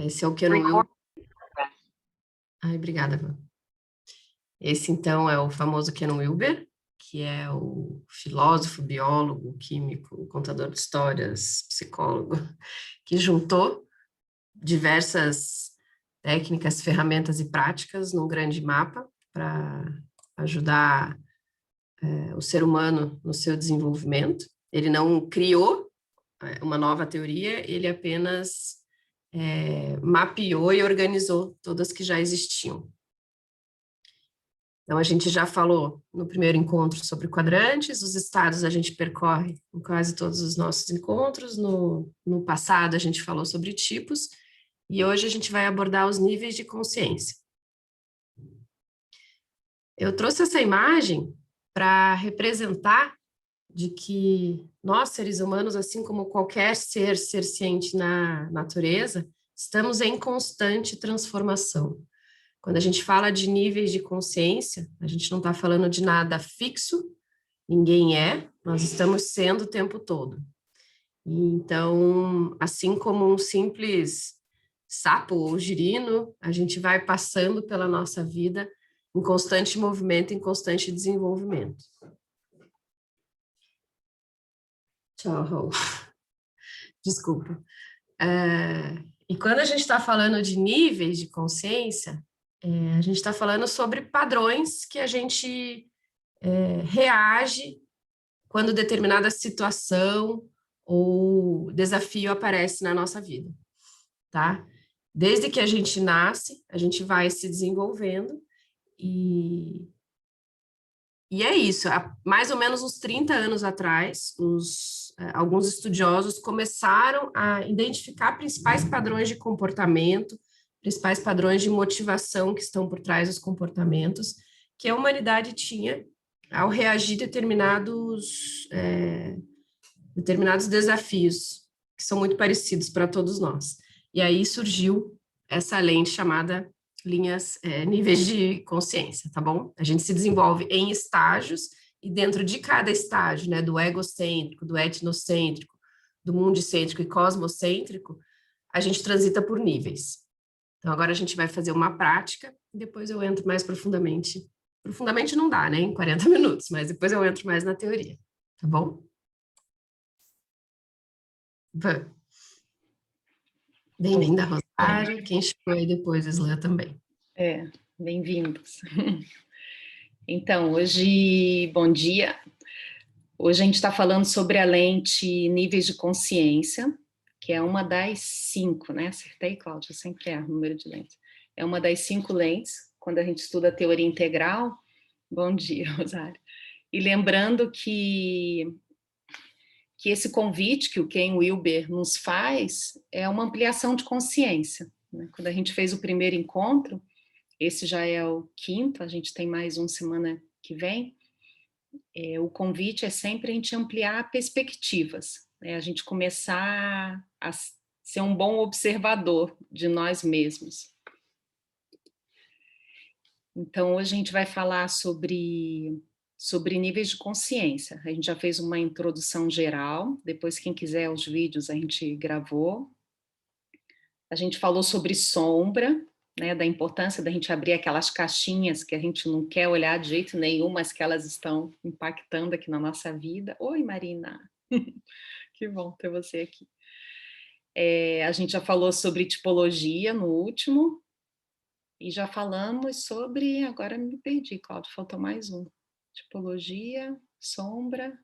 Esse é o Ken Wilber. Ai, obrigada, Van. Esse, então, é o famoso Ken Wilber, que é o filósofo, biólogo, químico, contador de histórias, psicólogo, que juntou diversas técnicas, ferramentas e práticas num grande mapa para ajudar o ser humano no seu desenvolvimento. Ele não criou uma nova teoria, ele apenas mapeou e organizou todas que já existiam. Então, a gente já falou no primeiro encontro sobre quadrantes, os estados a gente percorre em quase todos os nossos encontros, no passado a gente falou sobre tipos, e hoje a gente vai abordar os níveis de consciência. Eu trouxe essa imagem para representar de que nós, seres humanos, assim como qualquer ser ciente na natureza, estamos em constante transformação. Quando a gente fala de níveis de consciência, a gente não está falando de nada fixo, ninguém é, nós estamos sendo o tempo todo. Então, assim como um simples sapo ou girino, a gente vai passando pela nossa vida em constante movimento, em constante desenvolvimento. Tchau, Raul. Desculpa. E quando a gente está falando de níveis de consciência, a gente está falando sobre padrões que a gente reage quando determinada situação ou desafio aparece na nossa vida, tá? Desde que a gente nasce, a gente vai se desenvolvendo e é isso. Há mais ou menos uns 30 anos atrás, alguns estudiosos começaram a identificar principais padrões de comportamento, principais padrões de motivação que estão por trás dos comportamentos que a humanidade tinha ao reagir a determinados desafios, que são muito parecidos para todos nós. E aí surgiu essa lente chamada níveis de consciência, tá bom? A gente se desenvolve em estágios, e dentro de cada estágio, né, do egocêntrico, do etnocêntrico, do mundicêntrico e cosmocêntrico, a gente transita por níveis. Então, agora a gente vai fazer uma prática, e depois eu entro mais profundamente. Profundamente não dá, né, em 40 minutos, mas depois eu entro mais na teoria, tá bom? Bem-vinda, Rosário. Quem chegou aí depois, Islã também. Bem-vindos. Então, hoje, bom dia. Hoje a gente está falando sobre a lente níveis de consciência, que é uma das 5, né? Acertei, Cláudia? Eu sempre erro o número de lentes. É uma das 5 lentes, quando a gente estuda a teoria integral. Bom dia, Rosário. E lembrando que esse convite que o Ken Wilber nos faz é uma ampliação de consciência, né? Quando a gente fez o primeiro encontro, esse já é o 5º, a gente tem mais uma semana que vem, o convite é sempre a gente ampliar perspectivas, né? A gente começar a ser um bom observador de nós mesmos. Então, hoje a gente vai falar sobre níveis de consciência. A gente já fez uma introdução geral, depois quem quiser os vídeos a gente gravou. A gente falou sobre sombra, né, da importância da gente abrir aquelas caixinhas que a gente não quer olhar de jeito nenhum, mas que elas estão impactando aqui na nossa vida. Oi, Marina! Que bom ter você aqui. A gente já falou sobre tipologia no último, e já falamos sobre... Agora me perdi, Cláudio, faltou mais um. Tipologia, sombra...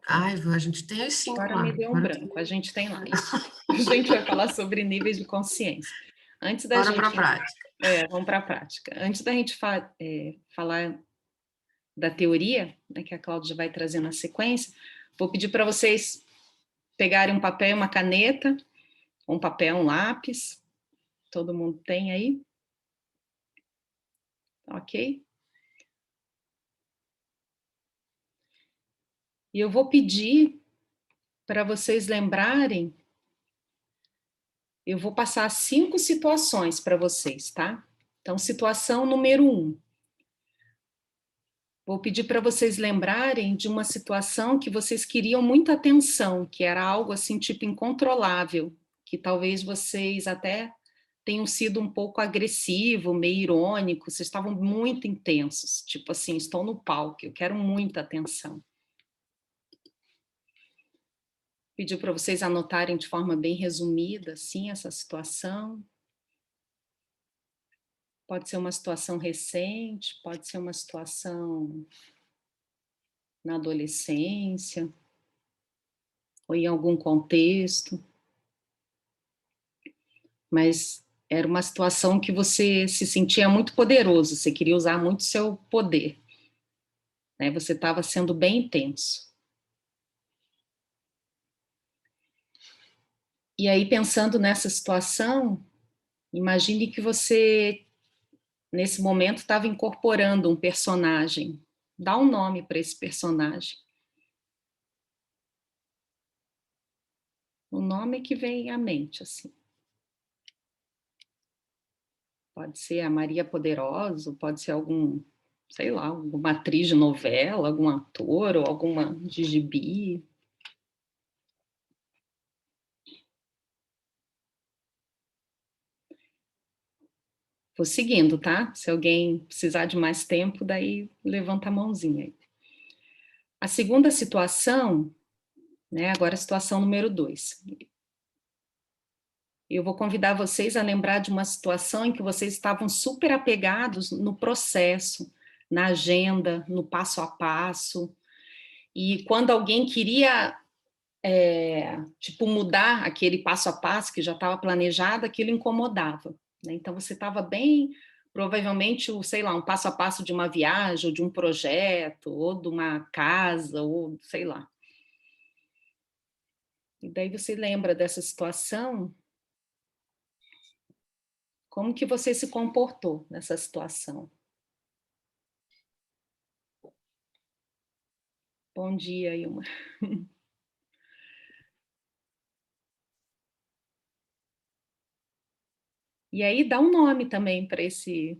A gente tem os 5 Agora lá. me deu um branco, a gente tem lá isso. A gente vai falar sobre níveis de consciência. Antes da Bora gente... para a prática. Vamos para a prática. Antes da gente falar da teoria, né, que a Cláudia vai trazer na sequência, vou pedir para vocês pegarem um papel e uma caneta, um papel, um lápis, todo mundo tem aí? Ok? E eu vou pedir para vocês lembrarem, eu vou passar 5 situações para vocês, tá? Então, situação número 1. Vou pedir para vocês lembrarem de uma situação que vocês queriam muita atenção, que era algo assim, tipo incontrolável, que talvez vocês até tenham sido um pouco agressivo, meio irônico, vocês estavam muito intensos, tipo assim, estou no palco, eu quero muita atenção. Pedir para vocês anotarem de forma bem resumida, assim, essa situação. Pode ser uma situação recente, pode ser uma situação na adolescência, ou em algum contexto, mas era uma situação que você se sentia muito poderoso, você queria usar muito seu poder, né? Você estava sendo bem intenso. E aí, pensando nessa situação, imagine que você, nesse momento, estava incorporando um personagem. Dá um nome para esse personagem. O nome que vem à mente, assim. Pode ser a Maria Poderosa, pode ser algum, sei lá, alguma atriz de novela, algum ator ou alguma de gibi. Vou seguindo, tá? Se alguém precisar de mais tempo, daí levanta a mãozinha aí. A segunda situação, né? Agora a situação número 2. Eu vou convidar vocês a lembrar de uma situação em que vocês estavam super apegados no processo, na agenda, no passo a passo. E quando alguém queria, tipo, mudar aquele passo a passo que já estava planejado, aquilo incomodava, né? Então você estava bem, provavelmente, sei lá, um passo a passo de uma viagem, ou de um projeto, ou de uma casa, ou sei lá. E daí você lembra dessa situação. Como que você se comportou nessa situação? Bom dia, Ilma. E aí dá um nome também para esse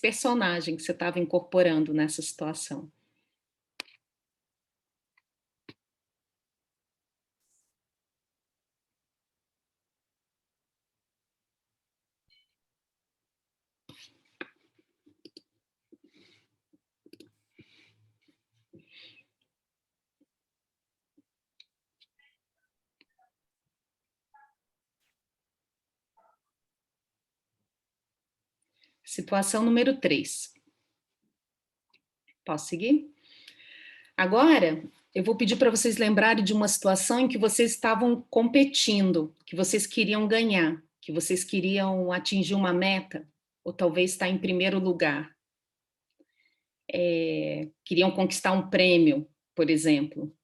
personagem que você estava incorporando nessa situação. Situação número 3. Posso seguir? Agora, eu vou pedir para vocês lembrarem de uma situação em que vocês estavam competindo, que vocês queriam ganhar, que vocês queriam atingir uma meta, ou talvez estar em primeiro lugar. Queriam conquistar um prêmio, por exemplo.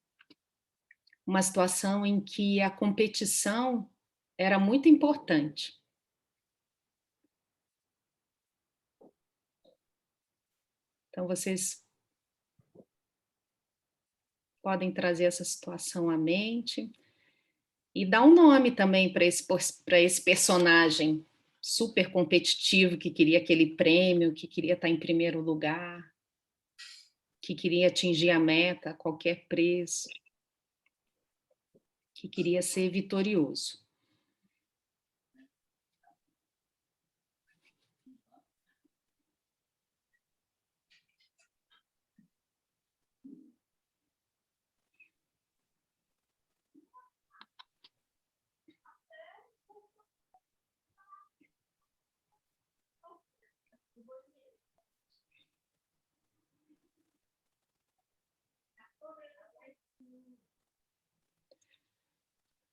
Uma situação em que a competição era muito importante. Então, vocês podem trazer essa situação à mente e dar um nome também para esse personagem super competitivo que queria aquele prêmio, que queria estar em primeiro lugar, que queria atingir a meta a qualquer preço, que queria ser vitorioso.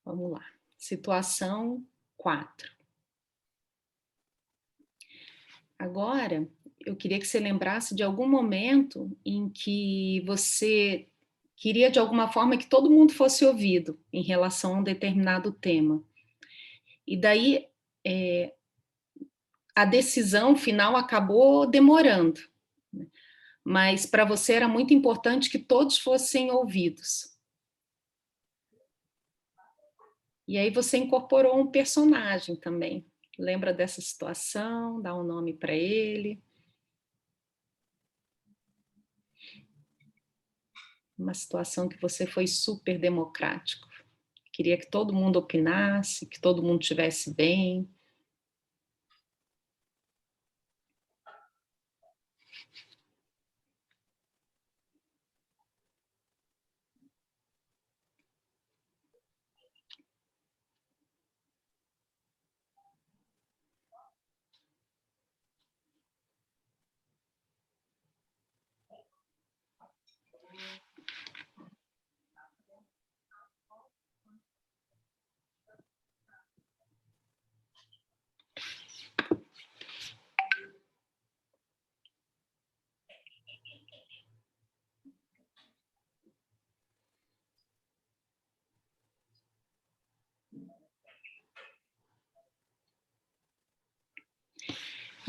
Vamos lá. Situação 4. Agora, eu queria que você lembrasse de algum momento em que você queria, de alguma forma, que todo mundo fosse ouvido em relação a um determinado tema. E daí, a decisão final acabou demorando. Mas para você era muito importante que todos fossem ouvidos. E aí você incorporou um personagem também. Lembra dessa situação? Dá um nome para ele. uma situação que você foi super democrático. Queria que todo mundo opinasse, que todo mundo estivesse bem.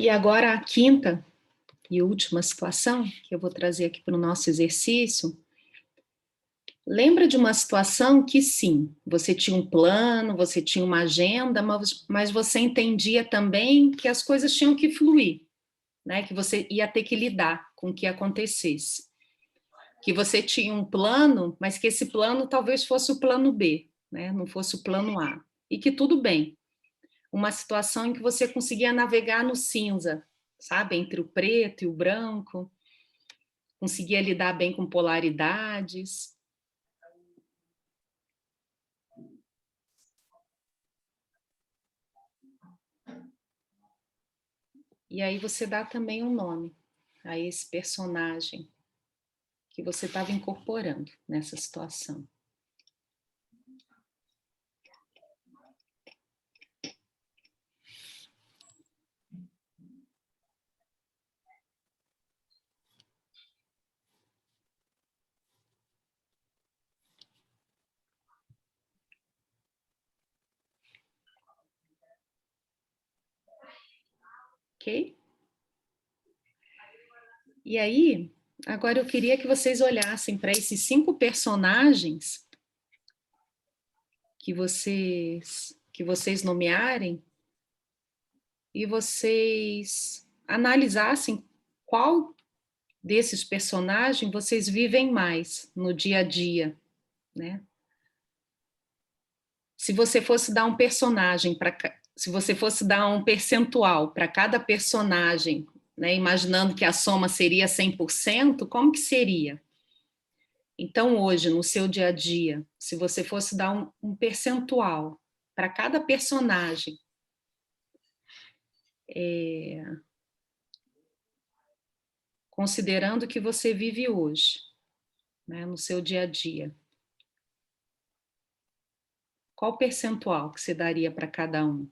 E agora a quinta e última situação que eu vou trazer aqui para o nosso exercício. Lembra de uma situação que sim, você tinha um plano, você tinha uma agenda, mas você entendia também que as coisas tinham que fluir, né? Que você ia ter que lidar com o que acontecesse. Que você tinha um plano, mas que esse plano talvez fosse o plano B, né? Não fosse o plano A. E que tudo bem. Uma situação em que você conseguia navegar no cinza, sabe? Entre o preto e o branco, conseguia lidar bem com polaridades. E aí você dá também um nome a esse personagem que você estava incorporando nessa situação. Ok? E aí, agora eu queria que vocês olhassem para esses 5 personagens que vocês nomearem e vocês analisassem qual desses personagens vocês vivem mais no dia a dia, né? Se você fosse dar um personagem para, se você fosse dar um percentual para cada personagem, né, imaginando que a soma seria 100%, como que seria? Então, hoje, no seu dia a dia, se você fosse dar um percentual para cada personagem, considerando que você vive hoje, né, no seu dia a dia, qual percentual que você daria para cada um?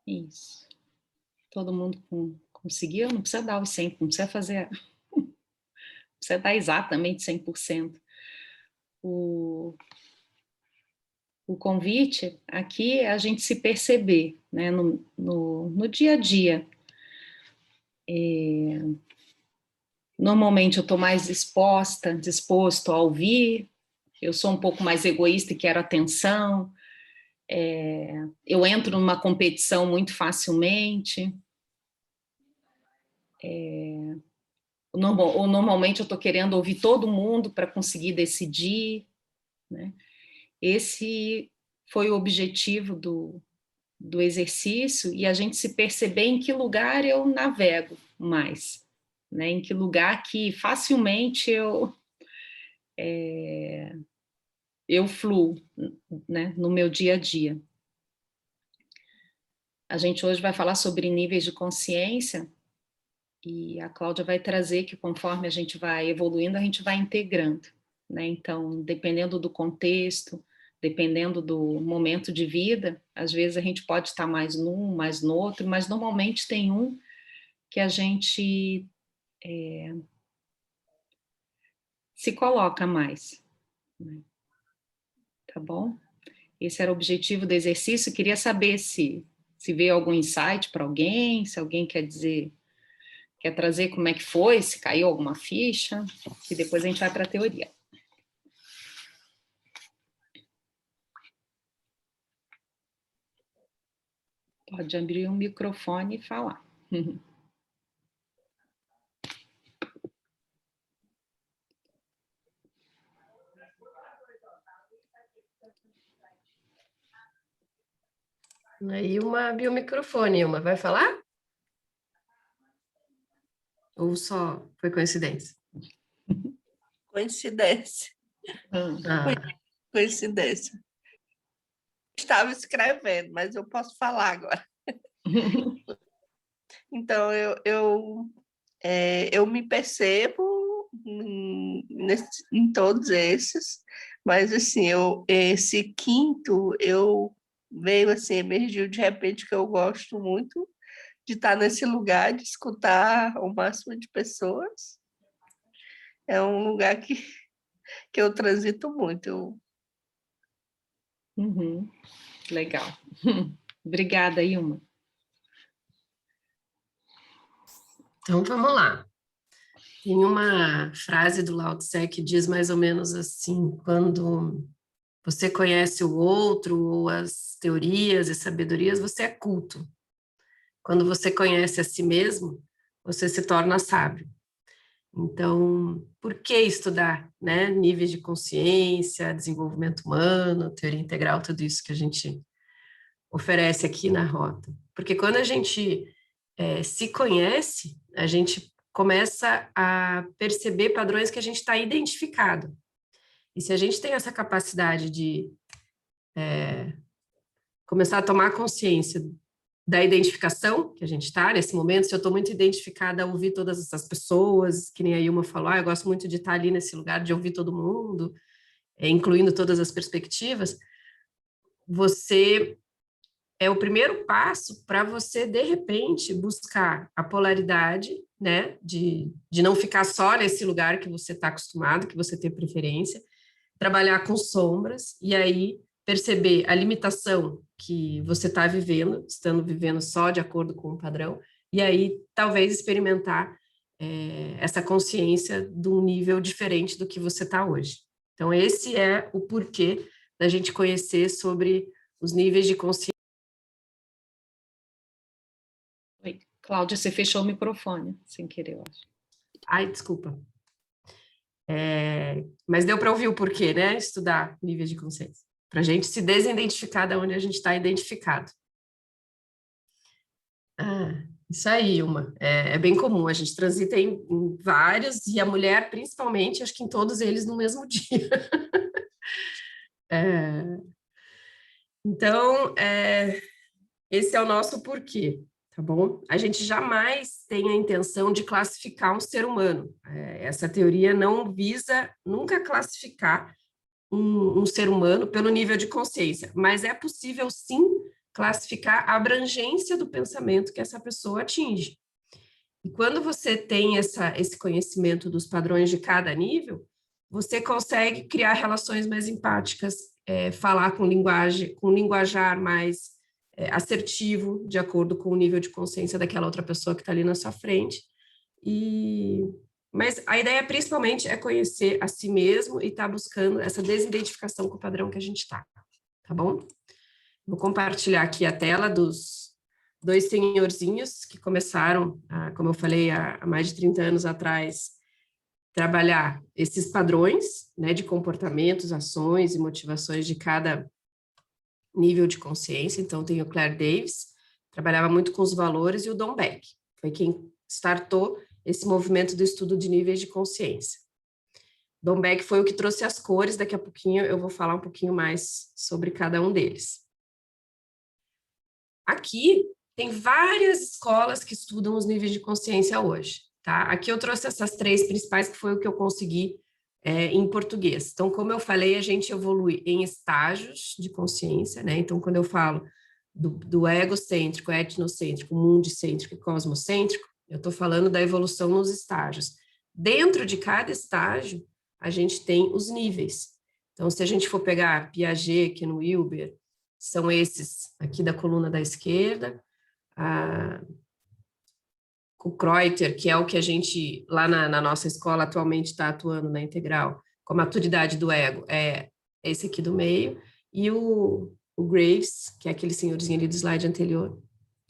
Isso. Todo mundo conseguiu? Não precisa dar os 100, não precisa fazer, não precisa dar exatamente 100%. O convite aqui é a gente se perceber, né, no dia a dia. Normalmente eu estou mais disposto a ouvir, eu sou um pouco mais egoísta e quero atenção, eu entro numa competição muito facilmente, ou normalmente eu estou querendo ouvir todo mundo para conseguir decidir, né? Esse foi o objetivo do exercício, e a gente se perceber em que lugar eu navego mais, né? Em que lugar que facilmente eu fluo, né? No meu dia a dia. A gente hoje vai falar sobre níveis de consciência, e a Cláudia vai trazer que conforme a gente vai evoluindo, a gente vai integrando, né? Então, dependendo do contexto, dependendo do momento de vida, às vezes a gente pode estar mais num, mais no outro, mas normalmente tem um que a gente se coloca mais, né? Tá bom? Esse era o objetivo do exercício. Queria saber se veio algum insight para alguém, se alguém quer trazer como é que foi, se caiu alguma ficha, e depois a gente vai para a teoria. Pode abrir o microfone e falar. Aí uma abriu o microfone, uma vai falar? Ou só foi coincidência? Coincidência. Ah, Coincidência. Estava escrevendo, mas eu posso falar agora. Então, eu me percebo em todos esses, mas assim, esse quinto, veio assim, emergiu de repente que eu gosto muito de estar nesse lugar, de escutar o máximo de pessoas. É um lugar que eu transito muito. Uhum. Legal. Obrigada, Ilma. então vamos lá. Tem uma frase do Lao Tse que diz mais ou menos assim: quando você conhece o outro ou as teorias e sabedorias, você é culto. Quando você conhece a si mesmo, você se torna sábio. Então, por que estudar, né? Níveis de consciência, desenvolvimento humano, teoria integral, tudo isso que a gente oferece aqui na Rota? Porque quando a gente se conhece, a gente começa a perceber padrões que a gente está identificado. E se a gente tem essa capacidade de começar a tomar consciência da identificação que a gente está nesse momento, se eu estou muito identificada a ouvir todas essas pessoas, que nem a Ilma falou, eu gosto muito de estar ali nesse lugar, de ouvir todo mundo, incluindo todas as perspectivas, você é o primeiro passo para você, de repente, buscar a polaridade, né, de não ficar só nesse lugar que você está acostumado, que você tem preferência, trabalhar com sombras, e aí perceber a limitação que você está vivendo, estando vivendo só de acordo com o padrão, e aí talvez experimentar essa consciência de um nível diferente do que você está hoje. Então, esse é o porquê da gente conhecer sobre os níveis de consciência. Oi, Cláudia, você fechou o microfone, sem querer, eu acho. Ai, desculpa. Mas deu para ouvir o porquê, né? Estudar níveis de consciência. Para a gente se desidentificar da onde a gente está identificado. Isso aí, uma. É bem comum, a gente transita em vários, e a mulher, principalmente, acho que em todos eles no mesmo dia. Então, esse é o nosso porquê, tá bom? A gente jamais tem a intenção de classificar um ser humano. Essa teoria não visa nunca classificar um ser humano pelo nível de consciência, mas é possível, sim, classificar a abrangência do pensamento que essa pessoa atinge. E quando você tem esse conhecimento dos padrões de cada nível, você consegue criar relações mais empáticas, falar com linguajar mais assertivo, de acordo com o nível de consciência daquela outra pessoa que está ali na sua frente. Mas a ideia principalmente é conhecer a si mesmo e estar buscando essa desidentificação com o padrão que a gente está, tá bom? Vou compartilhar aqui a tela dos dois senhorzinhos que começaram, como eu falei, há mais de 30 anos atrás, trabalhar esses padrões, né, de comportamentos, ações e motivações de cada nível de consciência. Então, tem o Claire Davis, trabalhava muito com os valores, e o Don Beck, foi quem startou esse movimento do estudo de níveis de consciência. Don Beck foi o que trouxe as cores, daqui a pouquinho eu vou falar um pouquinho mais sobre cada um deles. Aqui tem várias escolas que estudam os níveis de consciência hoje, tá? Aqui eu trouxe essas três principais, que foi o que eu consegui em português. Então, como eu falei, a gente evolui em estágios de consciência, né? Então, quando eu falo do egocêntrico, etnocêntrico, mundicêntrico e cosmocêntrico, eu estou falando da evolução nos estágios. Dentro de cada estágio, a gente tem os níveis. Então, se a gente for pegar Piaget, Wilber, são esses aqui da coluna da esquerda, o Kreuter, que é o que a gente, lá na nossa escola, atualmente está atuando na integral, com a maturidade do ego, é esse aqui do meio, e o Graves, que é aquele senhorzinho ali do slide anterior,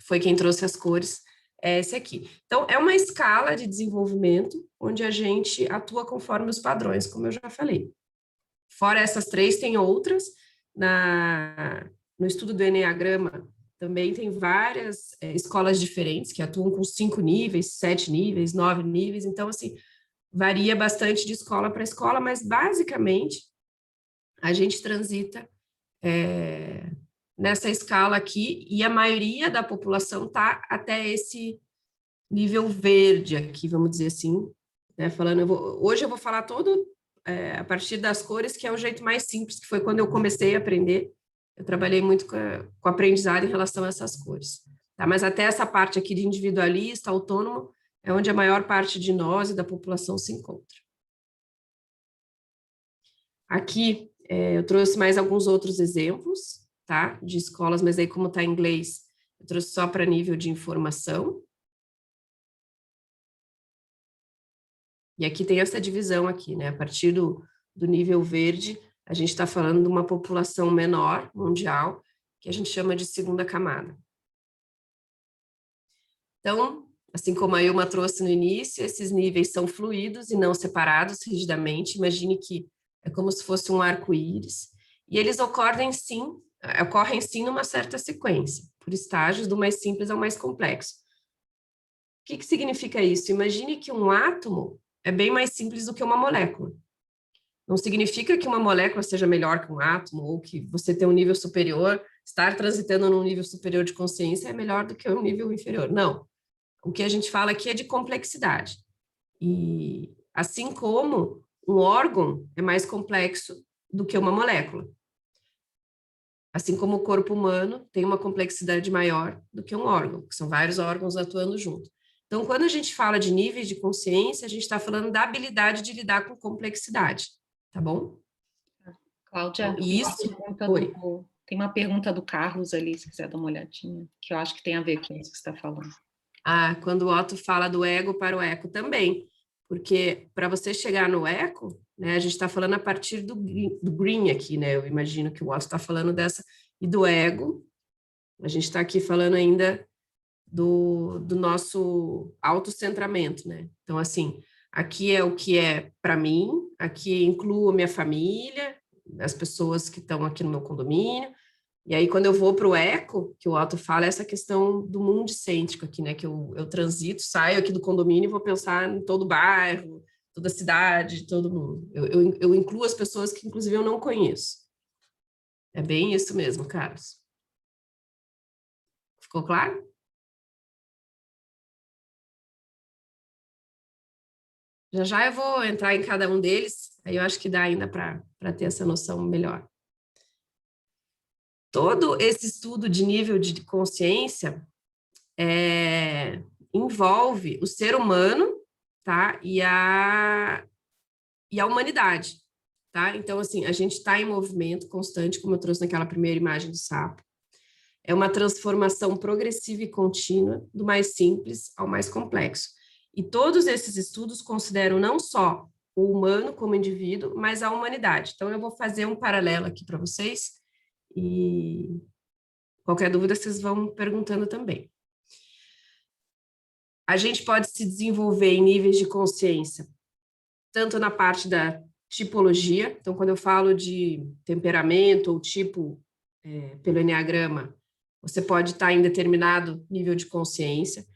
foi quem trouxe as cores, é esse aqui. Então, é uma escala de desenvolvimento, onde a gente atua conforme os padrões, como eu já falei. Fora essas três, tem outras. No estudo do Enneagrama, também tem várias escolas diferentes, que atuam com 5 níveis, 7 níveis, 9 níveis. Então, assim, varia bastante de escola para escola, mas, basicamente, a gente transita nessa escala aqui, e a maioria da população está até esse nível verde aqui, vamos dizer assim, né? Hoje eu vou falar todo a partir das cores, que é o jeito mais simples, que foi quando eu comecei a aprender. Eu trabalhei muito com aprendizado em relação a essas cores. Tá? Mas até essa parte aqui de individualista, autônomo, é onde a maior parte de nós e da população se encontra. Aqui eu trouxe mais alguns outros exemplos, tá? De escolas, mas aí como está em inglês, eu trouxe só para nível de informação. E aqui tem essa divisão aqui, né? A partir do nível verde, a gente está falando de uma população menor, mundial, que a gente chama de segunda camada. Então, assim como a Ilma trouxe no início, esses níveis são fluidos e não separados rigidamente. Imagine que é como se fosse um arco-íris, e eles ocorrem sim numa certa sequência, por estágios, do mais simples ao mais complexo. O que significa isso? Imagine que um átomo é bem mais simples do que uma molécula. Não significa que uma molécula seja melhor que um átomo, ou que você ter um nível superior, estar transitando num nível superior de consciência é melhor do que um nível inferior. Não. O que a gente fala aqui é de complexidade. E assim como um órgão é mais complexo do que uma molécula. Assim como o corpo humano tem uma complexidade maior do que um órgão, que são vários órgãos atuando junto. Então, quando a gente fala de níveis de consciência, a gente está falando da habilidade de lidar com complexidade, tá bom? Cláudia, então, tem uma pergunta do Carlos ali, se quiser dar uma olhadinha, que eu acho que tem a ver com isso que você está falando. Quando o Otto fala do ego para o eco também, porque para você chegar no eco, né, a gente está falando a partir do green aqui, né? Eu imagino que o Otto está falando dessa, e do ego, a gente está aqui falando ainda do nosso autocentramento, né? Então, assim, aqui é o que é para mim, aqui incluo a minha família, as pessoas que estão aqui no meu condomínio, e aí quando eu vou para o eco, que o Otto fala, é essa questão do mundicêntrico aqui, né? Que eu transito, saio aqui do condomínio e vou pensar em todo o bairro, toda a cidade, todo mundo. Eu incluo as pessoas que, inclusive, eu não conheço. É bem isso mesmo, Carlos. Ficou claro? Já já eu vou entrar em cada um deles, aí eu acho que dá ainda para ter essa noção melhor. Todo esse estudo de nível de consciência envolve o ser humano, tá? E a humanidade, tá? Então, assim, a gente está em movimento constante, como eu trouxe naquela primeira imagem do sapo. É uma transformação progressiva e contínua do mais simples ao mais complexo. E todos esses estudos consideram não só o humano como indivíduo, mas a humanidade. Então, eu vou fazer um paralelo aqui para vocês e qualquer dúvida vocês vão perguntando também. A gente pode se desenvolver em níveis de consciência, tanto na parte da tipologia, então, quando eu falo de temperamento ou tipo pelo Enneagrama, você pode estar em determinado nível de consciência.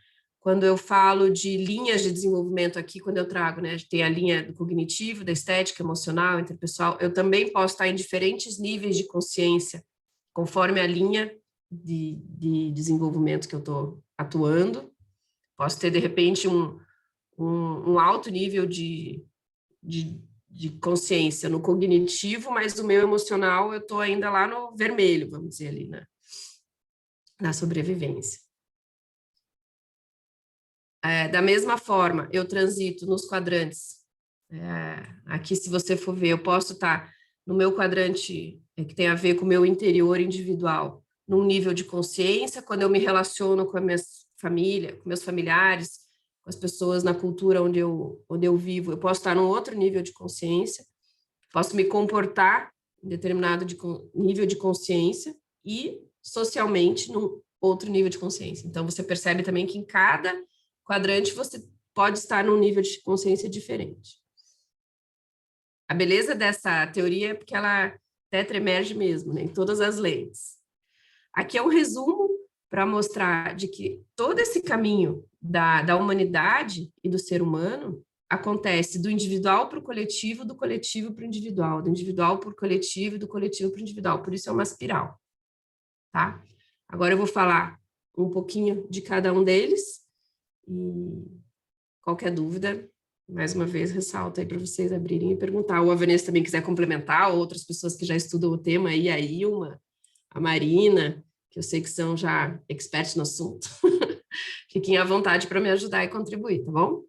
Quando eu falo de linhas de desenvolvimento aqui, quando eu trago, né, tem a linha do cognitivo, da estética, emocional, interpessoal, eu também posso estar em diferentes níveis de consciência, conforme a linha de desenvolvimento que eu estou atuando. Posso ter, de repente, um alto nível de de consciência no cognitivo, mas o meu emocional eu estou ainda lá no vermelho, vamos dizer ali, na sobrevivência. Da mesma forma, eu transito nos quadrantes. Aqui, se você for ver, eu posso estar no meu quadrante que tem a ver com o meu interior individual, num nível de consciência, quando eu me relaciono com a minha família, com meus familiares, com as pessoas na cultura onde eu vivo, eu posso estar num outro nível de consciência, posso me comportar em determinado nível de consciência e socialmente num outro nível de consciência. Então, você percebe também que em cada quadrante você pode estar num nível de consciência diferente. A beleza dessa teoria é porque ela tetraemerge mesmo, né, em todas as lentes. Aqui é um resumo para mostrar de que todo esse caminho da humanidade e do ser humano acontece do individual para o coletivo, do coletivo para o individual, do individual para o coletivo e do coletivo para o individual. Por isso é uma espiral, tá? Agora eu vou falar um pouquinho de cada um deles e qualquer dúvida, mais uma vez, ressalto aí para vocês abrirem e perguntar. Ou a Vanessa também quiser complementar, ou outras pessoas que já estudam o tema, aí a Ilma, a Marina, que eu sei que são já experts no assunto. Fiquem à vontade para me ajudar e contribuir, tá bom?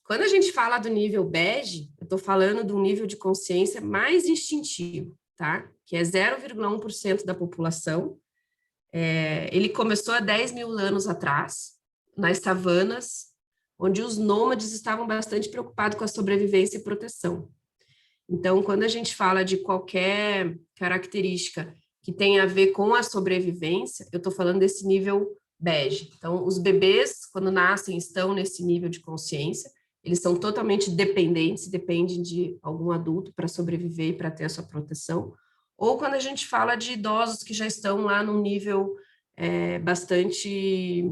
Quando a gente fala do nível bege, eu estou falando de um nível de consciência mais instintivo, tá? Que é 0,1% da população. Ele começou há 10 mil anos atrás, nas savanas, onde os nômades estavam bastante preocupados com a sobrevivência e proteção. Então, quando a gente fala de qualquer característica que tem a ver com a sobrevivência, eu estou falando desse nível bege. Então, os bebês, quando nascem, estão nesse nível de consciência, eles são totalmente dependentes, dependem de algum adulto para sobreviver e para ter a sua proteção. Ou quando a gente fala de idosos que já estão lá num nível bastante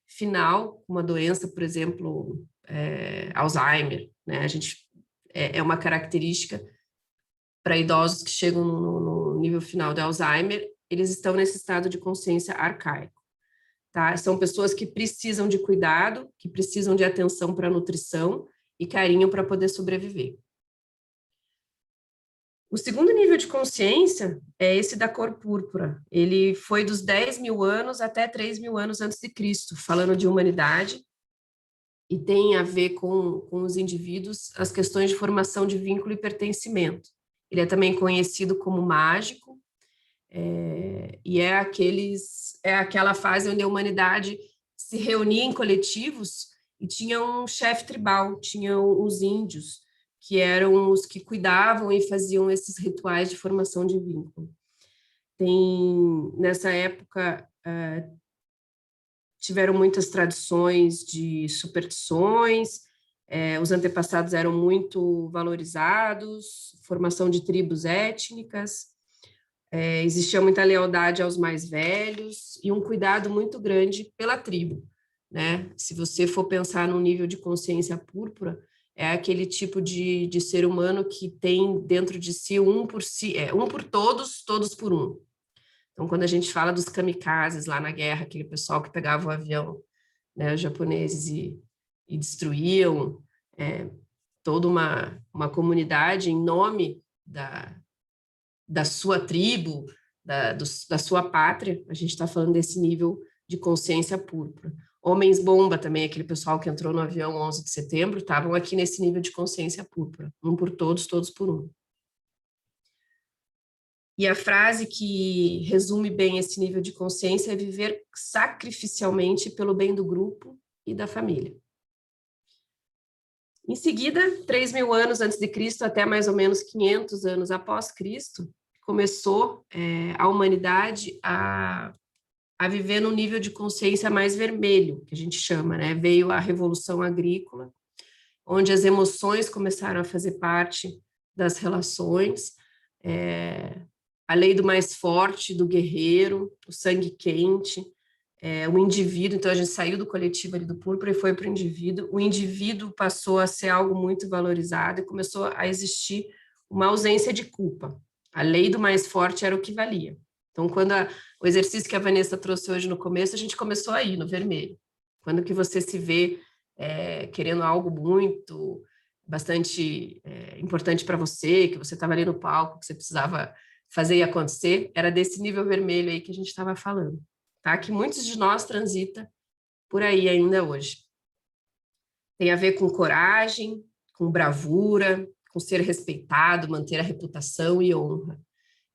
final, uma doença, por exemplo, Alzheimer, né? A gente é uma característica para idosos que chegam no nível final de Alzheimer, eles estão nesse estado de consciência arcaico, tá? São pessoas que precisam de cuidado, que precisam de atenção para nutrição e carinho para poder sobreviver. O segundo nível de consciência é esse da cor púrpura. Ele foi dos 10 mil anos até 3 mil anos antes de Cristo, falando de humanidade, e tem a ver com os indivíduos, as questões de formação de vínculo e pertencimento. Ele é também conhecido como mágico, e é aquela fase onde a humanidade se reunia em coletivos e tinha um chefe tribal, tinham os índios, que eram os que cuidavam e faziam esses rituais de formação de vínculo. Nessa época, tiveram muitas tradições de superstições, os antepassados eram muito valorizados, formação de tribos étnicas, existia muita lealdade aos mais velhos e um cuidado muito grande pela tribo, né? Se você for pensar num nível de consciência púrpura, é aquele tipo de ser humano que tem dentro de si um por todos, todos por um. Então, quando a gente fala dos kamikazes lá na guerra, aquele pessoal que pegava o avião, né, os japoneses e destruíam toda uma comunidade em nome da sua tribo, da sua pátria, a gente está falando desse nível de consciência púrpura. Homens-bomba também, aquele pessoal que entrou no avião 11 de setembro, estavam aqui nesse nível de consciência púrpura, um por todos, todos por um. E a frase que resume bem esse nível de consciência é viver sacrificialmente pelo bem do grupo e da família. Em seguida, 3 mil anos antes de Cristo, até mais ou menos 500 anos após Cristo, começou a humanidade a viver num nível de consciência mais vermelho, que a gente chama, né? Veio a Revolução Agrícola, onde as emoções começaram a fazer parte das relações, a lei do mais forte, do guerreiro, o sangue quente, o indivíduo. Então a gente saiu do coletivo ali do púrpura e foi para o indivíduo. O indivíduo passou a ser algo muito valorizado e começou a existir uma ausência de culpa. A lei do mais forte era o que valia. Então, quando o exercício que a Vanessa trouxe hoje no começo, a gente começou aí, no vermelho. Quando que você se vê querendo algo bastante importante para você, que você estava ali no palco, que você precisava fazer e acontecer, era desse nível vermelho aí que a gente estava falando, tá? Que muitos de nós transita por aí ainda hoje. Tem a ver com coragem, com bravura, com ser respeitado, manter a reputação e honra.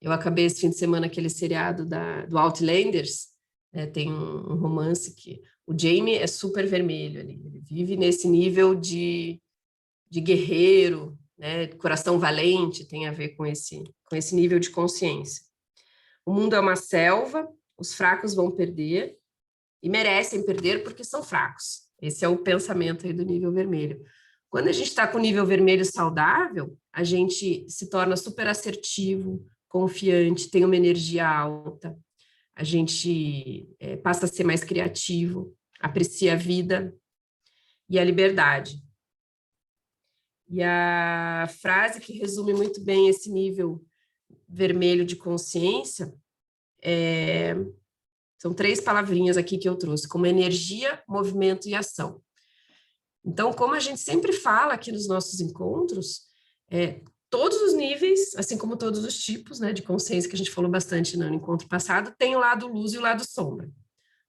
Eu acabei esse fim de semana aquele seriado do Outlanders, né? Tem um romance que o Jamie é super vermelho ali, ele vive nesse nível de guerreiro, né? Coração valente, tem a ver com esse nível de consciência. O mundo é uma selva, os fracos vão perder, e merecem perder porque são fracos. Esse é o pensamento aí do nível vermelho. Quando a gente está com o nível vermelho saudável, a gente se torna super assertivo, confiante, tem uma energia alta, a gente passa a ser mais criativo, aprecia a vida e a liberdade. E a frase que resume muito bem esse nível vermelho de consciência são 3 palavrinhas aqui que eu trouxe, como energia, movimento e ação. Então, como a gente sempre fala aqui nos nossos encontros, todos os níveis, assim como todos os tipos, né, de consciência que a gente falou bastante no encontro passado, tem o lado luz e o lado sombra.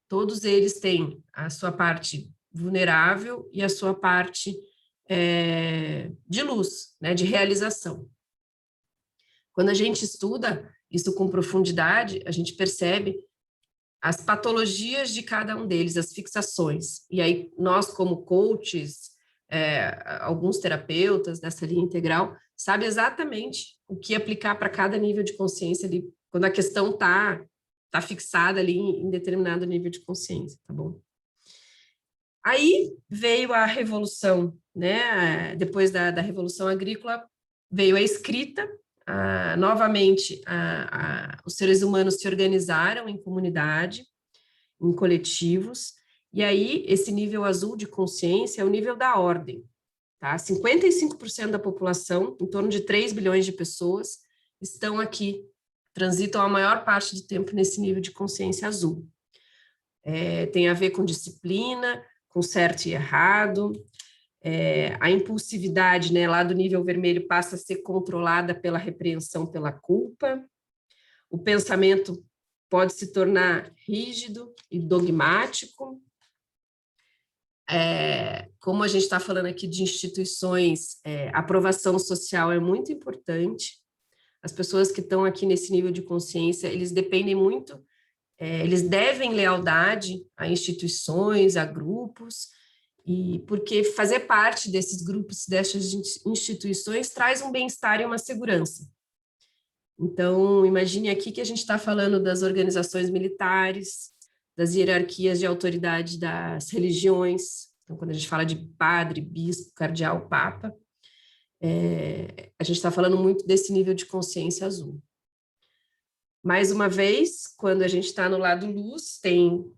Todos eles têm a sua parte vulnerável e a sua parte de luz, né, de realização. Quando a gente estuda isso com profundidade, a gente percebe as patologias de cada um deles, as fixações. E aí, nós, como coaches, alguns terapeutas dessa linha integral, sabem exatamente o que aplicar para cada nível de consciência ali, quando a questão está fixada ali em determinado nível de consciência, tá bom? Aí veio a revolução, né? Depois da revolução agrícola, veio a escrita. Novamente, os seres humanos se organizaram em comunidade, em coletivos, e aí esse nível azul de consciência é o nível da ordem, tá? 55% da população, em torno de 3 bilhões de pessoas, estão aqui, transitam a maior parte do tempo nesse nível de consciência azul. Tem a ver com disciplina, com certo e errado. A impulsividade, né, lá do nível vermelho passa a ser controlada pela repreensão, pela culpa. O pensamento pode se tornar rígido e dogmático. Como a gente está falando aqui de instituições, a aprovação social é muito importante. As pessoas que estão aqui nesse nível de consciência, eles dependem muito, eles devem lealdade a instituições, a grupos, e porque fazer parte desses grupos, dessas instituições, traz um bem-estar e uma segurança. Então, imagine aqui que a gente está falando das organizações militares, das hierarquias de autoridade das religiões. Então, quando a gente fala de padre, bispo, cardeal, papa, a gente está falando muito desse nível de consciência azul. Mais uma vez, quando a gente está no lado luz, tem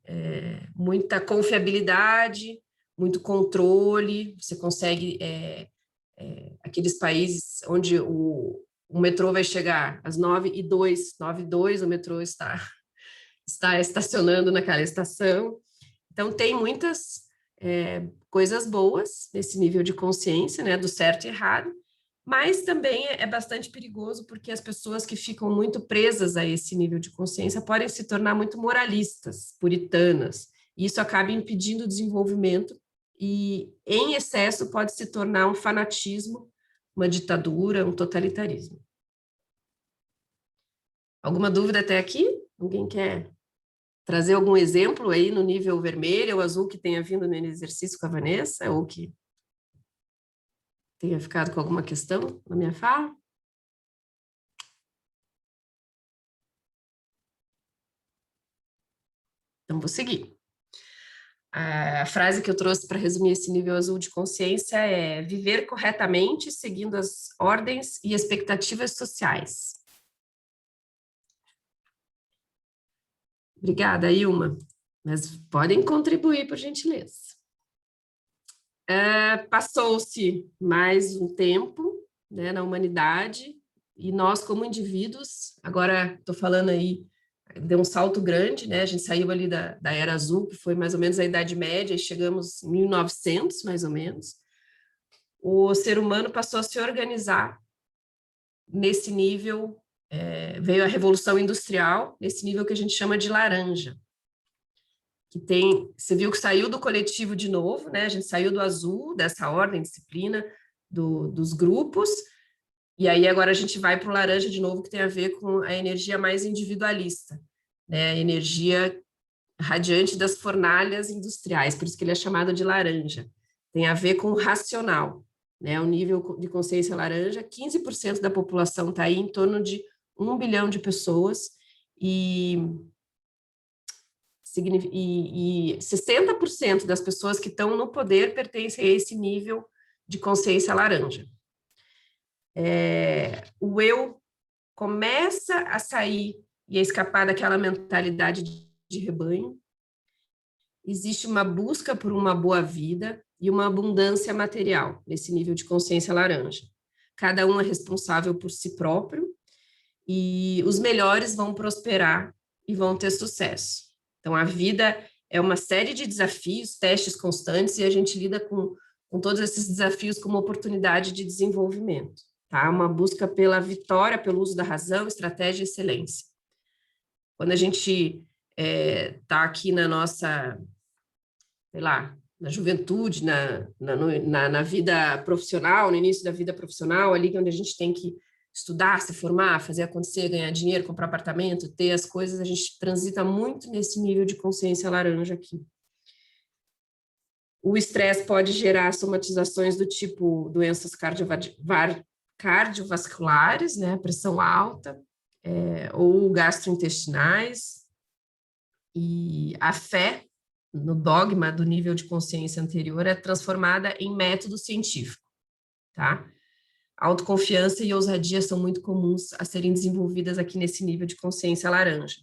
muita confiabilidade, muito controle, você consegue, aqueles países onde o metrô vai chegar às 9h02, 9h02 o metrô está estacionando naquela estação. Então, tem muitas coisas boas nesse nível de consciência, né, do certo e errado, mas também é bastante perigoso porque as pessoas que ficam muito presas a esse nível de consciência podem se tornar muito moralistas, puritanas, e isso acaba impedindo o desenvolvimento e, em excesso, pode se tornar um fanatismo, uma ditadura, um totalitarismo. Alguma dúvida até aqui? Alguém quer trazer algum exemplo aí no nível vermelho ou azul que tenha vindo no exercício com a Vanessa, ou que tenha ficado com alguma questão na minha fala? Então, vou seguir. A frase que eu trouxe para resumir esse nível azul de consciência é viver corretamente, seguindo as ordens e expectativas sociais. Obrigada, Ilma. Mas podem contribuir, por gentileza. Passou-se mais um tempo, né, na humanidade, e nós, como indivíduos, agora estou falando aí deu um salto grande, né? A gente saiu ali da Era Azul, que foi mais ou menos a Idade Média, e chegamos em 1900, mais ou menos. O ser humano passou a se organizar nesse nível, veio a Revolução Industrial, nesse nível que a gente chama de laranja. Que tem, você viu que saiu do coletivo de novo, né? A gente saiu do azul, dessa ordem, disciplina, dos grupos, e aí agora a gente vai para o laranja de novo, que tem a ver com a energia mais individualista, né? A energia radiante das fornalhas industriais, por isso que ele é chamado de laranja. Tem a ver com o racional, né? O nível de consciência laranja, 15% da população está aí, em torno de 1 bilhão de pessoas, e 60% das pessoas que estão no poder pertencem a esse nível de consciência laranja. O eu começa a sair e a escapar daquela mentalidade de rebanho. Existe uma busca por uma boa vida e uma abundância material nesse nível de consciência laranja. Cada um é responsável por si próprio e os melhores vão prosperar e vão ter sucesso. Então, a vida é uma série de desafios, testes constantes, e a gente lida com todos esses desafios como oportunidade de desenvolvimento. Tá? Uma busca pela vitória, pelo uso da razão, estratégia e excelência. Quando a gente está aqui na nossa, sei lá, na juventude, na vida profissional, no início da vida profissional, ali onde a gente tem que estudar, se formar, fazer acontecer, ganhar dinheiro, comprar apartamento, ter as coisas, a gente transita muito nesse nível de consciência laranja aqui. O estresse pode gerar somatizações do tipo doenças cardiovasculares, né, pressão alta, ou gastrointestinais, e a fé no dogma do nível de consciência anterior é transformada em método científico, tá? Autoconfiança e ousadia são muito comuns a serem desenvolvidas aqui nesse nível de consciência laranja.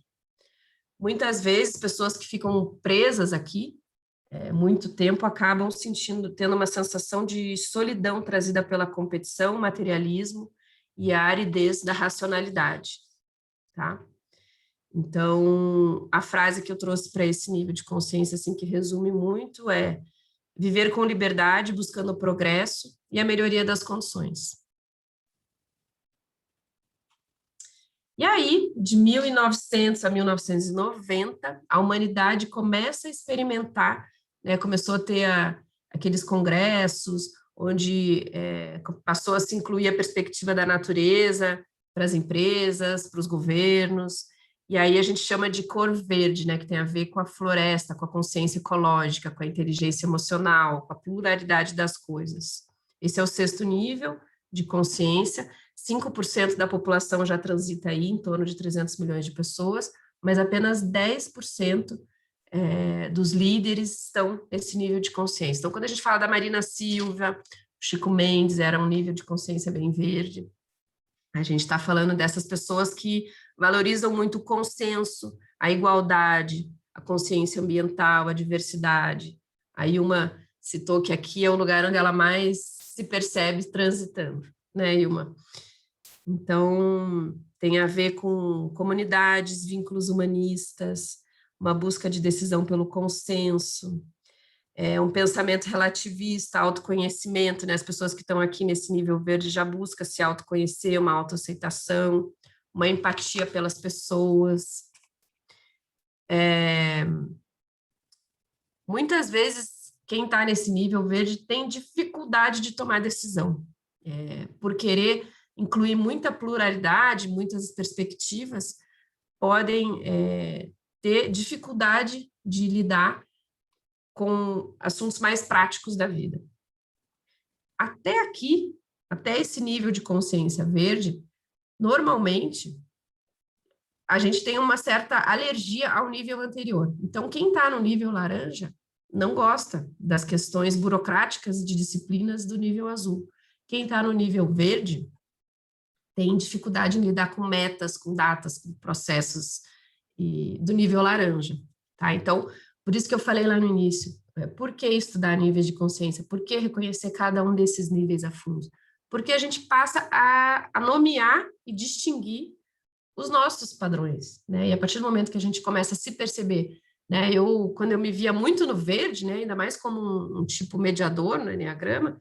Muitas vezes, pessoas que ficam presas aqui, muito tempo, acabam tendo uma sensação de solidão trazida pela competição, materialismo e a aridez da racionalidade, tá? Então, a frase que eu trouxe para esse nível de consciência, assim, que resume muito, é viver com liberdade, buscando o progresso e a melhoria das condições. E aí, de 1900 a 1990, a humanidade começa a experimentar, né, começou a ter aqueles congressos, onde passou a se incluir a perspectiva da natureza para as empresas, para os governos, e aí a gente chama de cor verde, né, que tem a ver com a floresta, com a consciência ecológica, com a inteligência emocional, com a pluralidade das coisas. Esse é o 6º nível de consciência. 5% da população já transita aí, em torno de 300 milhões de pessoas, mas apenas 10% dos líderes estão nesse nível de consciência. Então, quando a gente fala da Marina Silva, Chico Mendes, era um nível de consciência bem verde, a gente está falando dessas pessoas que valorizam muito o consenso, a igualdade, a consciência ambiental, a diversidade. Aí uma citou que aqui é o lugar onde ela mais se percebe transitando, né, Ilma? Então, tem a ver com comunidades, vínculos humanistas, uma busca de decisão pelo consenso, um pensamento relativista, autoconhecimento, né? As pessoas que estão aqui nesse nível verde já buscam se autoconhecer, uma autoaceitação, uma empatia pelas pessoas. Muitas vezes, quem está nesse nível verde tem dificuldade de tomar decisão, por querer incluir muita pluralidade, muitas perspectivas, podem ter dificuldade de lidar com assuntos mais práticos da vida. Até aqui, até esse nível de consciência verde, normalmente, a gente tem uma certa alergia ao nível anterior. Então, quem está no nível laranja não gosta das questões burocráticas e de disciplinas do nível azul. Quem está no nível verde tem dificuldade em lidar com metas, com datas, com processos do nível laranja, tá? Então, por isso que eu falei lá no início, por que estudar níveis de consciência? Por que reconhecer cada um desses níveis a fundo? Porque a gente passa a nomear e distinguir os nossos padrões, né? E a partir do momento que a gente começa a se perceber, né? Quando eu me via muito no verde, né? Ainda mais como um tipo mediador no Enneagrama,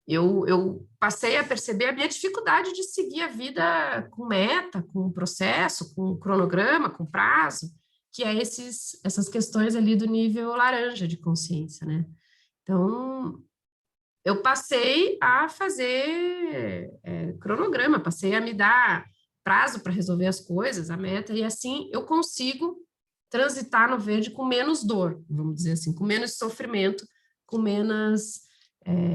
eu passei a perceber a minha dificuldade de seguir a vida com meta, com processo, com cronograma, com prazo, que é essas questões ali do nível laranja de consciência, né? Então, eu passei a fazer cronograma, passei a me dar prazo para resolver as coisas, a meta, e assim eu consigo transitar no verde com menos dor, vamos dizer assim, com menos sofrimento, com menos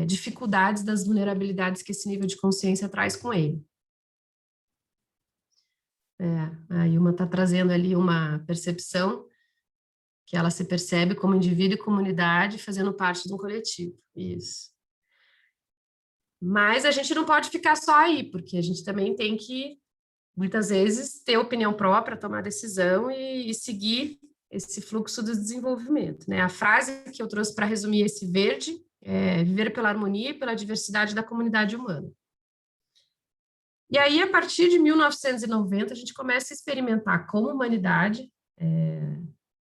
dificuldades das vulnerabilidades que esse nível de consciência traz com ele. A Ilma está trazendo ali uma percepção que ela se percebe como indivíduo e comunidade fazendo parte de um coletivo. Isso. Mas a gente não pode ficar só aí, porque a gente também tem que, muitas vezes, ter opinião própria, tomar decisão e seguir esse fluxo do desenvolvimento, né? A frase que eu trouxe para resumir esse verde é viver pela harmonia e pela diversidade da comunidade humana. E aí, a partir de 1990, a gente começa a experimentar como humanidade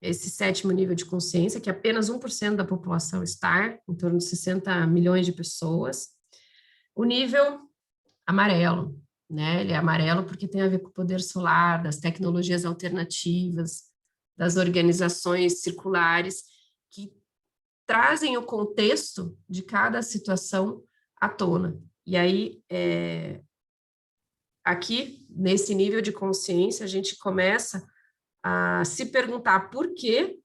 esse 7º nível de consciência, que apenas 1% da população está, em torno de 60 milhões de pessoas, o nível amarelo, né? Ele é amarelo porque tem a ver com o poder solar, das tecnologias alternativas, das organizações circulares, que trazem o contexto de cada situação à tona. E aí, aqui, nesse nível de consciência, a gente começa a se perguntar por que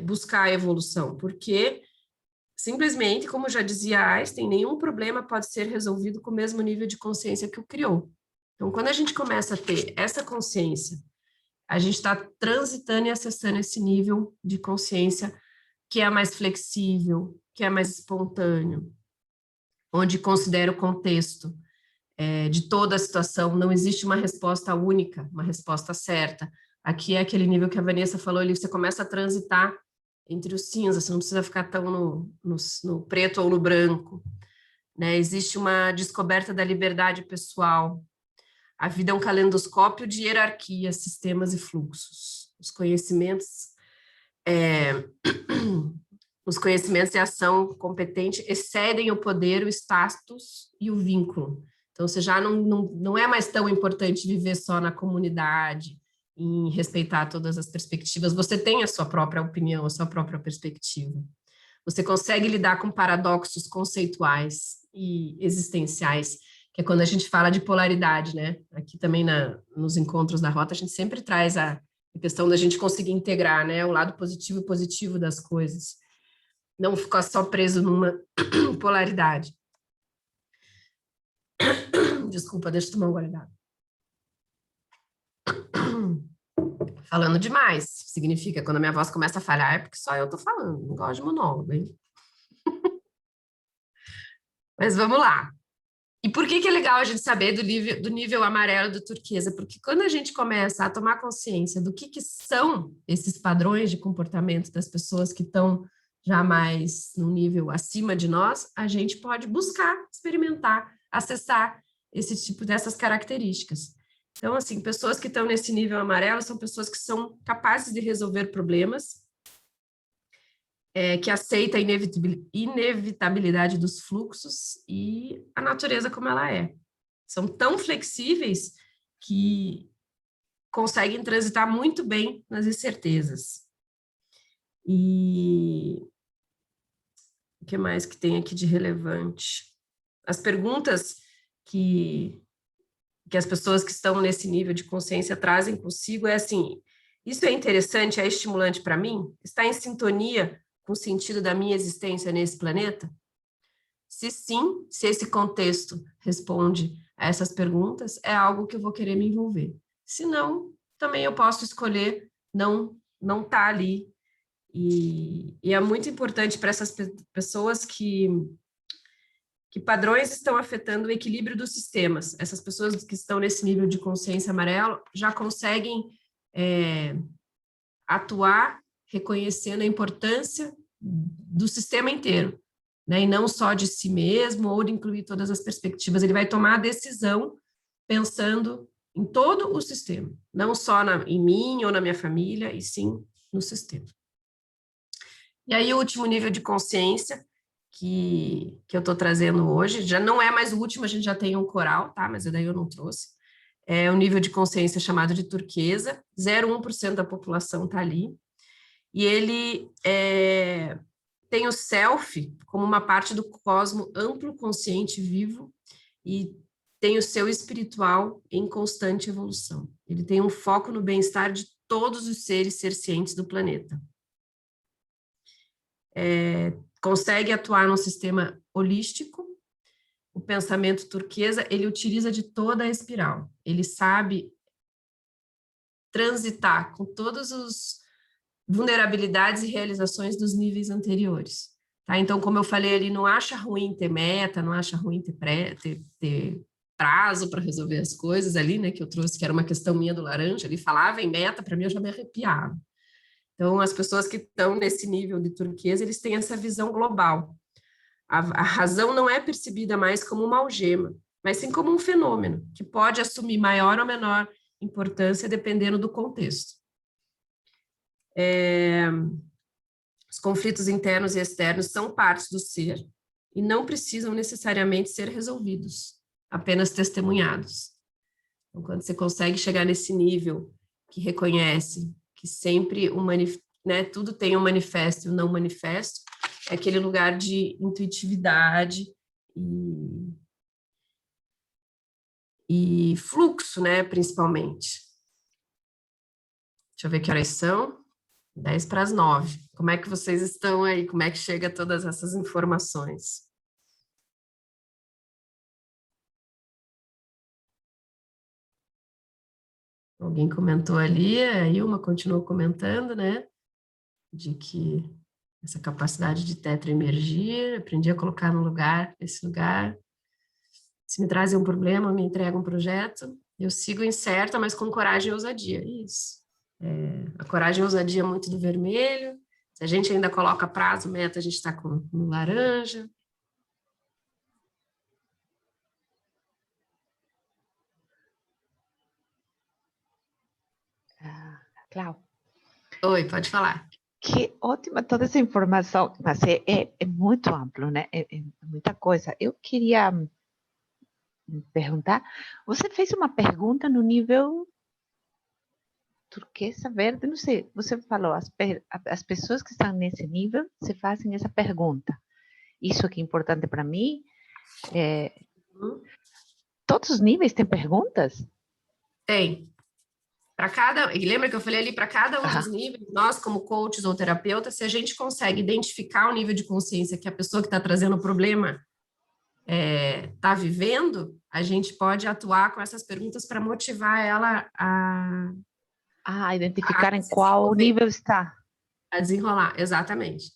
buscar a evolução, porque simplesmente, como já dizia Einstein, nenhum problema pode ser resolvido com o mesmo nível de consciência que o criou. Então, quando a gente começa a ter essa consciência, a gente está transitando e acessando esse nível de consciência que é mais flexível, que é mais espontâneo, onde considera o contexto de toda a situação, não existe uma resposta única, uma resposta certa. Aqui é aquele nível que a Vanessa falou ali, você começa a transitar entre os cinzas, você não precisa ficar tão no preto ou no branco, né? Existe uma descoberta da liberdade pessoal. A vida é um calendoscópio de hierarquias, sistemas e fluxos. Os conhecimentos de ação competente excedem o poder, o status e o vínculo. Então, você já não é mais tão importante viver só na comunidade, em respeitar todas as perspectivas. Você tem a sua própria opinião, a sua própria perspectiva. Você consegue lidar com paradoxos conceituais e existenciais, que é quando a gente fala de polaridade, né? Aqui também nos encontros da Rota, a gente sempre traz a questão da gente conseguir integrar, né? O lado positivo e positivo das coisas. Não ficar só preso numa polaridade. Desculpa, deixa eu tomar um gole d'água. Falando demais, significa quando a minha voz começa a falhar, é porque só eu tô falando, não gosto de monólogo, hein? Mas vamos lá. E por que é legal a gente saber do nível amarelo do turquesa? Porque quando a gente começa a tomar consciência do que são esses padrões de comportamento das pessoas que estão já mais no nível acima de nós, a gente pode buscar, experimentar, acessar esse tipo dessas características. Então, assim, pessoas que estão nesse nível amarelo são pessoas que são capazes de resolver problemas, que aceita a inevitabilidade dos fluxos e a natureza como ela é. São tão flexíveis que conseguem transitar muito bem nas incertezas. E o que mais que tem aqui de relevante? As perguntas que as pessoas que estão nesse nível de consciência trazem consigo é assim: isso é interessante, é estimulante para mim? Está em sintonia com o sentido da minha existência nesse planeta? Se sim, se esse contexto responde a essas perguntas, é algo que eu vou querer me envolver. Se não, também eu posso escolher não estar ali. E é muito importante para essas pessoas que padrões estão afetando o equilíbrio dos sistemas. Essas pessoas que estão nesse nível de consciência amarelo já conseguem atuar reconhecendo a importância do sistema inteiro, né? E não só de si mesmo ou de incluir todas as perspectivas. Ele vai tomar a decisão pensando em todo o sistema, não só em mim ou na minha família, e sim no sistema. E aí o último nível de consciência que eu estou trazendo hoje, já não é mais o último, a gente já tem um coral, tá? Mas daí eu não trouxe. É um nível de consciência chamado de turquesa, 0,1% da população está ali, e ele tem o self como uma parte do cosmo amplo, consciente, vivo, e tem o seu espiritual em constante evolução. Ele tem um foco no bem-estar de todos os seres cientes do planeta. Consegue atuar num sistema holístico. O pensamento turquesa, ele utiliza de toda a espiral. Ele sabe transitar com todas as vulnerabilidades e realizações dos níveis anteriores. Tá? Então, como eu falei, ele não acha ruim ter meta, não acha ruim ter prazo para resolver as coisas ali, né, que eu trouxe, que era uma questão minha do laranja, ele falava em meta, para mim eu já me arrepiava. Então, as pessoas que estão nesse nível de turquesa, eles têm essa visão global. A razão não é percebida mais como uma algema, mas sim como um fenômeno, que pode assumir maior ou menor importância dependendo do contexto. Os conflitos internos e externos são partes do ser e não precisam necessariamente ser resolvidos, apenas testemunhados. Então, quando você consegue chegar nesse nível que reconhece que sempre tudo tem um manifesto e um não manifesto, é aquele lugar de intuitividade e fluxo, né, principalmente. Deixa eu ver que horas são. 8:50. Como é que vocês estão aí? Como é que chega todas essas informações? Alguém comentou ali, a Ilma continuou comentando, né? De que essa capacidade de tetraemergir, aprendi a colocar no lugar, esse lugar. Se me trazem um problema, me entregam um projeto, eu sigo incerta, mas com coragem e ousadia. Isso. A coragem e a ousadia é muito do vermelho. Se a gente ainda coloca prazo, meta, a gente está no laranja. Clau. Oi, pode falar. Que ótima toda essa informação, mas é muito amplo, né? É muita coisa. Eu queria perguntar, você fez uma pergunta no nível turquesa, verde, não sei, você falou, as pessoas que estão nesse nível se fazem essa pergunta. Isso que é importante para mim. Todos os níveis têm perguntas? Tem. E lembra que eu falei ali, para cada um dos níveis, nós como coaches ou terapeutas, se a gente consegue identificar o nível de consciência que a pessoa que está trazendo o problema está vivendo, a gente pode atuar com essas perguntas para motivar ela a identificar em qual nível está. A desenrolar, exatamente.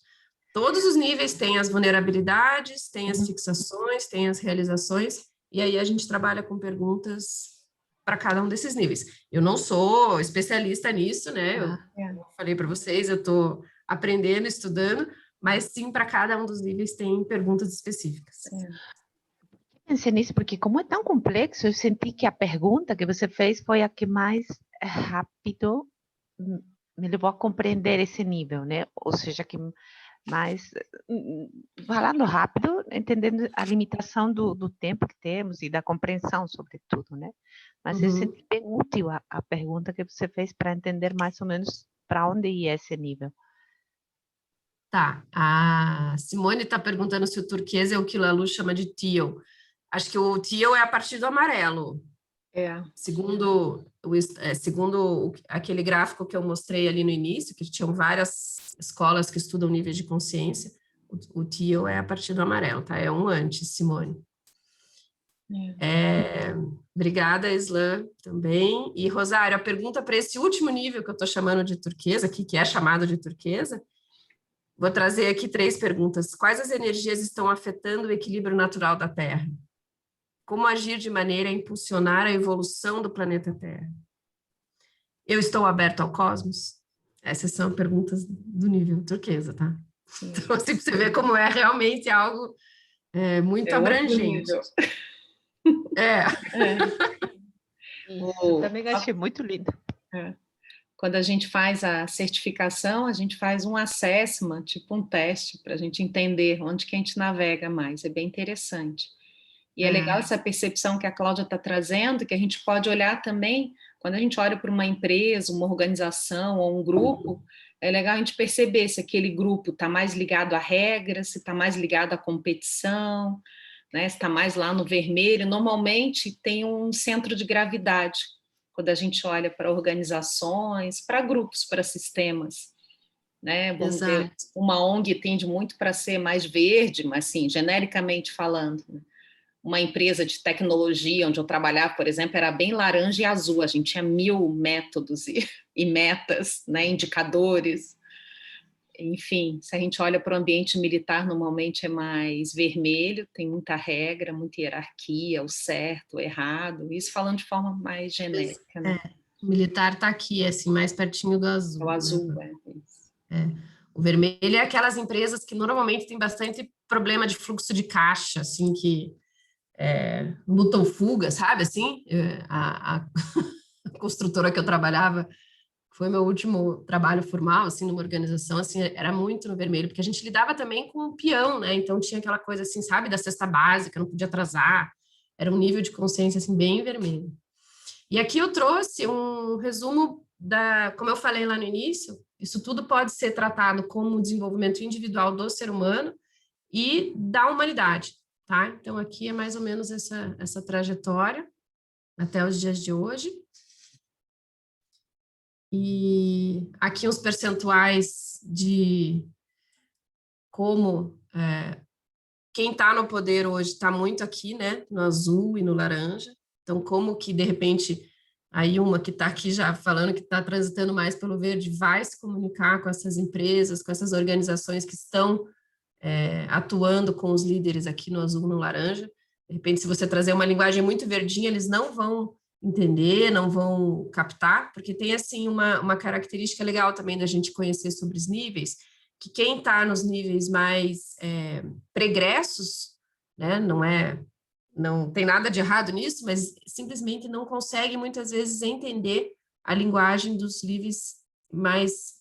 Todos os níveis têm as vulnerabilidades, têm as fixações, têm as realizações, e aí a gente trabalha com perguntas para cada um desses níveis. Eu não sou especialista nisso, né? Eu falei para vocês, eu estou aprendendo, estudando, mas sim, para cada um dos níveis tem perguntas específicas. Pensei nisso porque, como é tão complexo, eu senti que a pergunta que você fez foi a que mais rápido me levou a compreender esse nível, né? Ou seja, que mais, falando rápido, entendendo a limitação do tempo que temos e da compreensão, sobretudo, né? Mas eu senti bem útil a pergunta que você fez para entender mais ou menos para onde ia esse nível. Tá, a Simone está perguntando se o turquesa é o que a Lu chama de teal. Acho que o teal é a partir do amarelo. Segundo aquele gráfico que eu mostrei ali no início, que tinham várias escolas que estudam níveis de consciência, o teal é a partir do amarelo, tá? É um antes, Simone. Obrigada, Islan, também. E, Rosário, a pergunta para esse último nível que eu estou chamando de turquesa, aqui, que é chamado de turquesa, vou trazer aqui 3 perguntas. Quais as energias estão afetando o equilíbrio natural da Terra? Como agir de maneira a impulsionar a evolução do planeta Terra? Eu estou aberto ao cosmos? Essas são perguntas do nível turquesa, tá? Então, assim, você vê como é realmente algo muito abrangente. Isso, também achei muito lindo. Quando a gente faz a certificação, a gente faz um assessment, tipo um teste, para a gente entender onde que a gente navega mais. É bem interessante. E é legal essa percepção que a Cláudia está trazendo, que a gente pode olhar também, quando a gente olha para uma empresa, uma organização ou um grupo, é legal a gente perceber se aquele grupo está mais ligado a regras, se está mais ligado à competição, né, se está mais lá no vermelho. Normalmente tem um centro de gravidade, quando a gente olha para organizações, para grupos, para sistemas. Né? Vamos ver, uma ONG tende muito para ser mais verde, mas assim, genericamente falando, né? Uma empresa de tecnologia onde eu trabalhava, por exemplo, era bem laranja e azul, a gente tinha 1000 métodos e metas, né, indicadores. Enfim, se a gente olha para o ambiente militar, normalmente é mais vermelho, tem muita regra, muita hierarquia, o certo, o errado, isso falando de forma mais genérica. Né? O militar está aqui, assim, mais pertinho do azul. O azul, né? isso. O vermelho é aquelas empresas que normalmente tem bastante problema de fluxo de caixa, assim, que lutam fuga, sabe, assim? A construtora que eu trabalhava, foi meu último trabalho formal, assim, numa organização, assim, era muito no vermelho, porque a gente lidava também com o peão, né? Então tinha aquela coisa, assim, sabe, da cesta básica, não podia atrasar, era um nível de consciência, assim, bem vermelho. E aqui eu trouxe um resumo como eu falei lá no início, isso tudo pode ser tratado como desenvolvimento individual do ser humano e da humanidade, tá? Então, aqui é mais ou menos essa trajetória até os dias de hoje. E aqui os percentuais de como quem está no poder hoje está muito aqui, né? No azul e no laranja. Então, como que, de repente, aí uma que está aqui já falando que está transitando mais pelo verde vai se comunicar com essas empresas, com essas organizações que estão atuando com os líderes aqui no azul e no laranja. De repente, se você trazer uma linguagem muito verdinha, eles não vão entender, não vão captar, porque tem, assim, uma característica legal também da gente conhecer sobre os níveis, que quem está nos níveis mais pregressos, né, não tem nada de errado nisso, mas simplesmente não consegue muitas vezes entender a linguagem dos níveis mais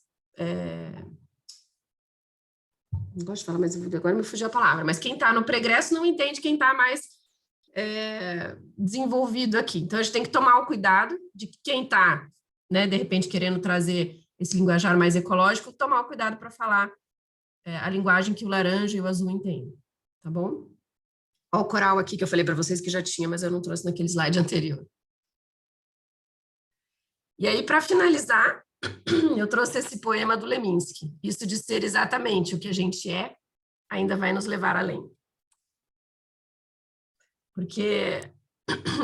não gosto de falar, mas agora me fugiu a palavra, mas quem está no pregresso não entende quem está mais desenvolvido aqui. Então, a gente tem que tomar o cuidado de que quem está, né, de repente, querendo trazer esse linguajar mais ecológico, tomar o cuidado para falar a linguagem que o laranja e o azul entendem, tá bom? Olha o coral aqui que eu falei para vocês que já tinha, mas eu não trouxe naquele slide anterior. E aí, para finalizar, eu trouxe esse poema do Leminski. Isso de ser exatamente o que a gente ainda vai nos levar além. Porque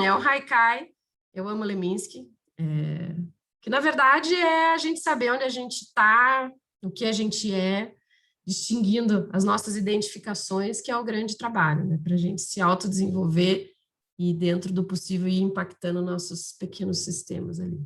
é o Haikai, eu amo Leminski, que na verdade é a gente saber onde a gente está, o que a gente distinguindo as nossas identificações, que é o grande trabalho, né? Para a gente se autodesenvolver e, dentro do possível, ir impactando nossos pequenos sistemas ali.